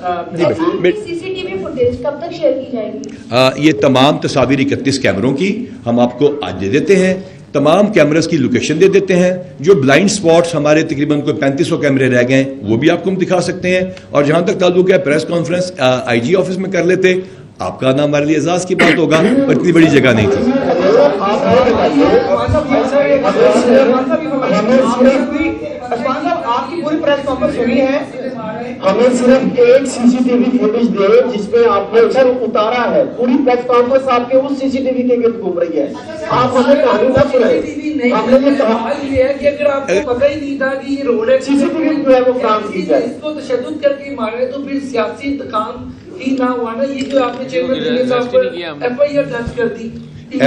CCTV footage कब तक share की जाएगी? ये तमाम तस्वीर 31 कैमरों की हम आपको आज दे देते हैं, तमाम कैमरास की लोकेशन दे देते हैं। जो ब्लाइंड स्पॉट्स हमारे तकरीबन कोई 3500 कैमरे रह गए हैं वो भी आपको हम दिखा सकते हैं। और जहां तक ताल्लुक है प्रेस कॉन्फ्रेंस IG ऑफिस में कर लेते, आपका नाम हमारे लिए एजाज की बात होगा, पर इतनी बड़ी जगह नहीं थी। आपकी पूरी प्रेस कॉन्फ्रेंस सुनी है, हमें सिर्फ एक CCTV फुटेज दे जिसमें आपने सर उतारा है। पूरी प्रेस कॉन्फ्रेंस आपके उस CCTV के गिर्द घूम रही है। आप हमें कहानी ना सुनाए। हमने ये कहा कि अगर आपको पता ही नहीं था कि ये रोड है, CCTV जो है वो काम की जाए, इसको तशद्दुद करके मारे तो फिर सियासी इंतकाम ही ना हुआ ना। ये जो आपने चेयरमैन साहब पर FIR दर्ज कर दी,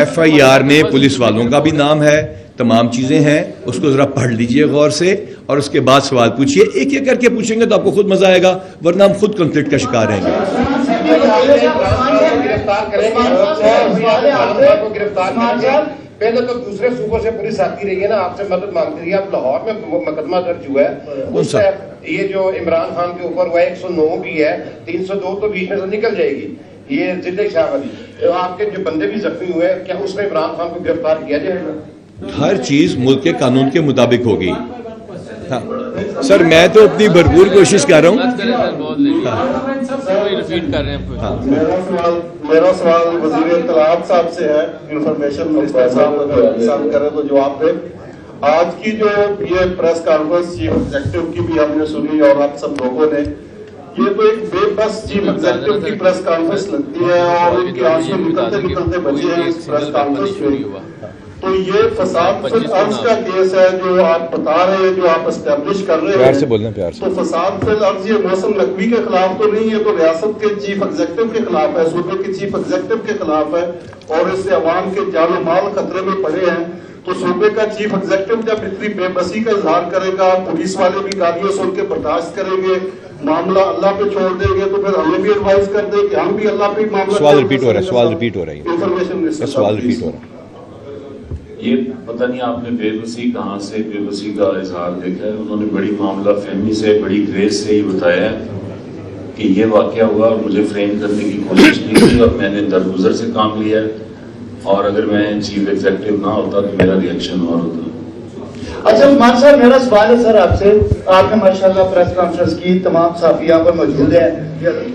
FIR में पुलिस वालों का भी नाम है, तमाम चीजें हैं, उसको जरा पढ़ लीजिए गौर से और उसके बाद सवाल पूछिए। एक एक करके पूछेंगे तो आपको खुद मजा आएगा, वरना हम खुद कॉन्फ्लिक्ट का शिकार रहेंगे। पहले तो दूसरे सूबों से पुलिस आती रही है ना, आपसे मदद मांगती रही है। अब लाहौर में मुकदमा दर्ज हुआ है, उससे ये जो इमरान खान के ऊपर हुआ 109 भी है, 302 तो बीच में से निकल जाएगी। ये जिले शाह वाली तो आपके जो बंदे भी जख्मी हुए, क्या उसमें इमरान खान को गिरफ्तार किया जाएगा? हर चीज मुल्क के कानून के मुताबिक होगी। हाँ सर, मैं तो अपनी भरपूर कोशिश कर रहा हूँ। मेरा सवाल वज़ीर इत्तलाआत साहब से है, इंफॉर्मेशन मिनिस्टर साहब करें तो जवाब दे। आज की जो ये प्रेस कॉन्फ्रेंस चीफ एग्जीक्यूटिव की भी हमने सुनी और आप सब लोगों ने, ये तो एक बेबस चीफ एग्जीक्यूटिव की प्रेस कॉन्फ्रेंस लगती है और उनकी आंसू निकलते निकलते बचे हैं इस प्रेस कॉन्फ्रेंस में। तो ये फसाद फिल अर्ज का केस है जो आप बता रहे हैं, जो आप एस्टेब्लिश कर रहे हैं। प्यार से बोलना, प्यार से। तो फसाद फिल अर्ज ये मौसम नकवी के खिलाफ तो नहीं है, तो रियासत के चीफ एग्जीक्यूटिव के खिलाफ है, सूबे के चीफ एग्जीक्यूटिव के खिलाफ है और इससे अवाम के जान माल खतरे में पड़े हैं। तो सूबे का चीफ एग्जीक्यूटिव जब इतनी बेबसी का इजहार करेगा, पुलिस वाले भी गालियां सुन के बर्दाश्त करेंगे, मामला अल्लाह पे छोड़ देंगे, तो फिर हमें भी एडवाइस कर दे कि हम भी अल्लाह पे मामला। सवाल रिपीट हो रहा है, सवाल रिपीट हो रहा है, इंफॉर्मेशन सवाल रिपीट हो रहा है। ये पता नहीं आपने बेबसी कहाँ से बेबसी का इजहार देखा है। उन्होंने बड़ी मामला फहमी से, बड़ी ग्रेस से ही बताया कि ये वाकया हुआ और मुझे फ्रेम करने की कोशिश की थी और मैंने दरगुजर से काम लिया है, और अगर मैं चीफ एग्जीक्यूटिव ना होता तो मेरा रिएक्शन और होता। अच्छा मान साहब, मेरा सवाल है सर आपसे। आपने माशाल्लाह प्रेस कॉन्फ्रेंस की, तमाम सहाफी यहाँ पर मौजूद है,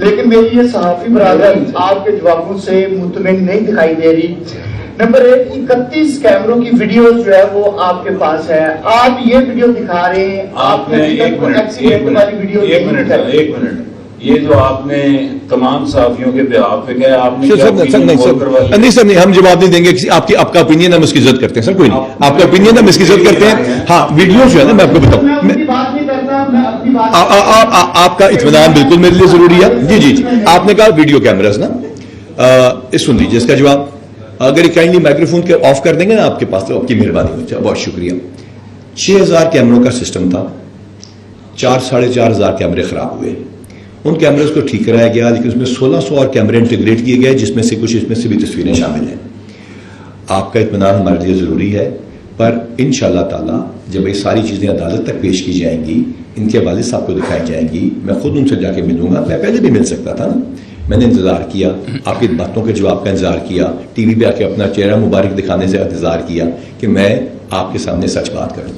लेकिन मेरी ये सहाफी बरादर आपके जवाबों से मुतमईन नहीं दिखाई दे रही। नंबर 1, 31 कैमरों की वीडियो जो है वो आपके पास है, आप ये वीडियो दिखा रहे हैं, आपने एक्सीडेंट वाली वीडियो एक मिनट, ये जो आपने तमाम साफियों के बिहाफ पे गया, आपने नहीं सर, नहीं, हम जवाब नहीं देंगे। आपका ओपिनियन हम इसकी इज्जत करते हैं सर, कोई नहीं, आपका ओपिनियन हम इसकी इज्जत करते हैं। हाँ, वीडियो जो है ना, मैं आपको बताऊं, आपका इत्मीनान बिल्कुल मेरे लिए जरूरी है। जी जी जी, आपने कहा वीडियो कैमरास ना, सुन लीजिए इसका जवाब। अगर काइंडली माइक्रोफोन के ऑफ कर देंगे ना आपके पास, तो आपकी मेहरबानी हो जाए, बहुत शुक्रिया। 6000 कैमरों का सिस्टम था, 4-4.5 कैमरे खराब हुए, उन कैमरे को ठीक कराया गया, लेकिन उसमें 1600 और कैमरे इंटीग्रेट किए गए, जिसमें से कुछ इसमें से भी तस्वीरें शामिल हैं। आपका इत्मीनान हमारे लिए ज़रूरी है, पर इंशाअल्लाह ताला जब ये सारी चीज़ें अदालत तक पेश की जाएंगी, इनके वालिद साहब को दिखाई जाएंगी, मैं खुद उनसे जाके मिलूंगा। मैं पहले भी मिल सकता था ना, मैंने इंतज़ार किया, आपकी बातों के जवाब का इंतज़ार किया, टीवी पे आके अपना चेहरा मुबारक दिखाने से इंतज़ार किया कि मैं आपके सामने सच बात करूं।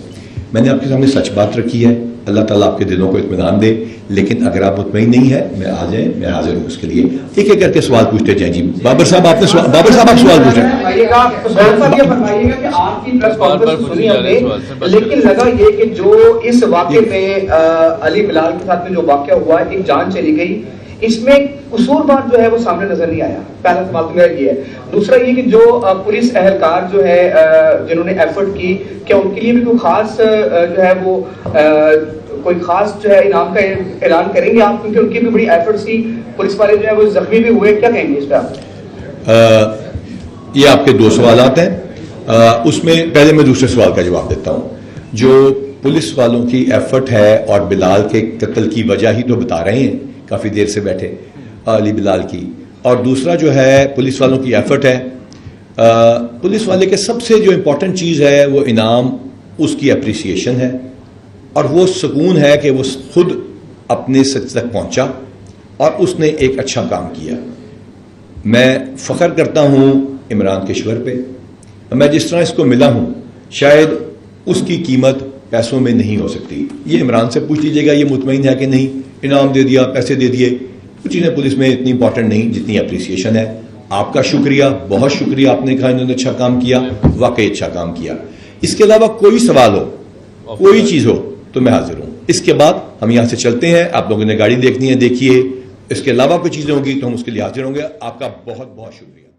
मैंने आपके सामने सच बात रखी है, अल्लाह ताला आपके दिलों को इत्मीनान दे। लेकिन अगर आप मुतमईन नहीं है, मैं आ जाए, मैं हाजिर हूँ उसके लिए। एक एक करके सवाल पूछते जाए। जी बाबर साहब, आपने बाबर साहब आप सवाल पूछे। लेकिन लगा ये कि जो इस वाक़े में अली बिलाल के साथ में जो वाक़या हुआ, एक जान चली गई, इसमें कसूरवार जो है वो सामने नजर नहीं आया। पहला सवाल तो मेरा ये है। दूसरा ये कि जो पुलिस एहलकार जो है जिन्होंने एफर्ट की, क्या उनके लिए भी कोई खास जो है वो कोई खास जो है इनाम का ऐलान करेंगे आप, क्योंकि उनकी भी बड़ी एफर्ट्स थी, पुलिस वाले जो है वो जख्मी भी हुए, क्या कहेंगे इस पर? ये आपके 2 सवालात हैं, उसमें पहले मैं दूसरे सवाल का जवाब देता हूँ। जो पुलिस वालों की एफर्ट है और बिलाल के कत्ल की वजह ही तो बता रहे हैं, काफ़ी देर से बैठे, अली बिलाल की, और दूसरा जो है पुलिस वालों की एफर्ट है। पुलिस वाले के सबसे जो इम्पोर्टेंट चीज़ है वो इनाम, उसकी अप्रिसिएशन है, और वो सुकून है कि वो खुद अपने सच तक पहुंचा اور اس نے ایک اچھا کام کیا. میں فخر کرتا ہوں عمران کشور پہ. میں جس طرح اس کو ملا ہوں شاید اس کی قیمت پیسوں میں نہیں ہو سکتی. یہ عمران سے پوچھ لیجیے گا یہ مطمئن ہے کہ نہیں. انعام دے دیا, پیسے دے دیے, کچھ چیزیں پولیس میں اتنی امپورٹنٹ نہیں جتنی اپریسیشن ہے. آپ کا شکریہ, بہت شکریہ. آپ نے کہا انہوں نے اچھا کام کیا, واقعی اچھا کام کیا. اس کے علاوہ کوئی سوال ہو, کوئی چیز ہو تو میں حاضر ہوں. اس کے بعد ہم یہاں سے چلتے ہیں. آپ لوگوں نے گاڑی دیکھنی ہے, دیکھیے. اس کے علاوہ کوئی چیزیں ہوگی تو ہم اس کے لیے حاضر ہوں گے. آپ کا بہت بہت شکریہ.